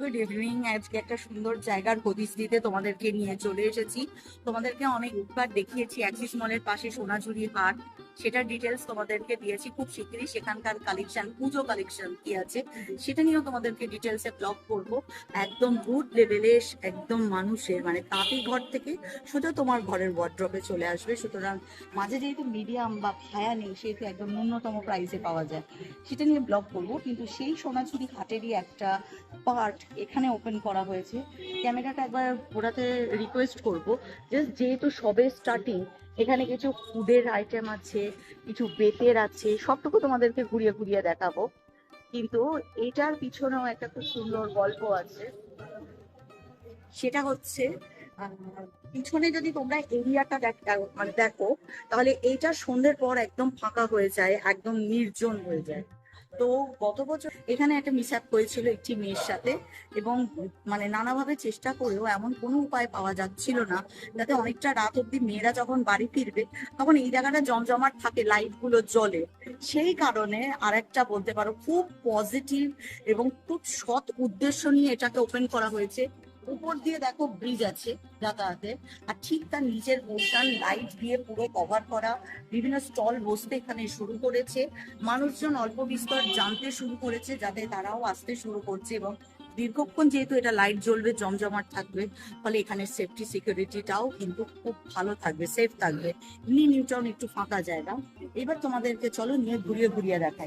Good evening. আজকে একটা সুন্দর জায়গার হদিস দিতে তোমাদেরকে নিয়ে চলে এসেছি। তোমাদেরকে অনেকবার দেখিয়েছি অ্যাক্সিস মলের পাশে সোনাঝুরি হাট, সেটার ডিটেলস তোমাদেরকে দিয়েছি। খুব শীঘ্রই সেখানকার কালেকশন, পুজো কালেকশন কি আছে সেটা নিয়েও তোমাদেরকে ডিটেলসে ব্লগ করব। একদম গুড লেভেলে, একদম মানুষের মানে তাঁতি ঘর থেকে সোজা তোমার ঘরের ওয়ার্ড্রপে চলে আসবে। সুতরাং মাঝে যেহেতু মিডিয়াম বা ভায়া নেই, সেহেতু একদম ন্যূনতম প্রাইসে পাওয়া যায়, সেটা নিয়ে ব্লগ করবো। কিন্তু সেই সোনাঝুরি হাটেরই একটা পার্ট এখানে ওপেন করা হয়েছে। ক্যামেরাটা একবার ঘোরাতে রিকোয়েস্ট করব। যেহেতু সবে স্টার্টিং, এখানে কিছু ফুডের আইটেম আছে, কিছু বেতের আছে, সবটুকু তোমাদেরকে ঘুরিয়ে ঘুরিয়ে দেখাবো। কিন্তু এটার পিছনেও একটা খুব সুন্দর গল্প আছে। সেটা হচ্ছে আহ, পিছনে যদি তোমরা এরিয়াটা মানে দেখো, তাহলে এইটা সন্ধ্যের পর একদম ফাঁকা হয়ে যায়, একদম নির্জন হয়ে যায়। তো গত বছর এখানে একটা মিসহ্যাপ হয়েছিল একটি মেয়ের সাথে, এবং মানে নানাভাবে চেষ্টা করেও এমন কোনো উপায় পাওয়া যাচ্ছিল না যাতে অনেকটা রাত অব্দি মেয়েরা যখন বাড়ি ফিরবে তখন এই জায়গাটা জমজমাট থাকে, লাইট গুলো জ্বলে। সেই কারণে আরেকটা বলতে পারো খুব পজিটিভ এবং খুব সৎ উদ্দেশ্য নিয়ে এটাকে ওপেন করা হয়েছে। উপর দিয়ে দেখো ব্রিজ আছে যাতায়াতের, আর ঠিক তার নিচের পোর্শন লাইট দিয়ে পুরো কভার করা। বিভিন্ন স্টল বসতে এখানে শুরু করেছে, মানুষজন অল্প বিস্তর জানতে শুরু করেছে, যাতে তারাও আসতে শুরু করছে। এবং দীর্ঘক্ষণ যেহেতু এটা লাইট জ্বলবে, জমজমাট থাকবে, ফলে এখানে সেফটি সিকিউরিটিটাও কিন্তু খুব ভালো থাকবে, সেফ থাকবে। এমনি নিউটাউন একটু ফাঁকা জায়গা। এবার তোমাদেরকে চলো নিয়ে ঘুরিয়ে ঘুরিয়ে দেখাই।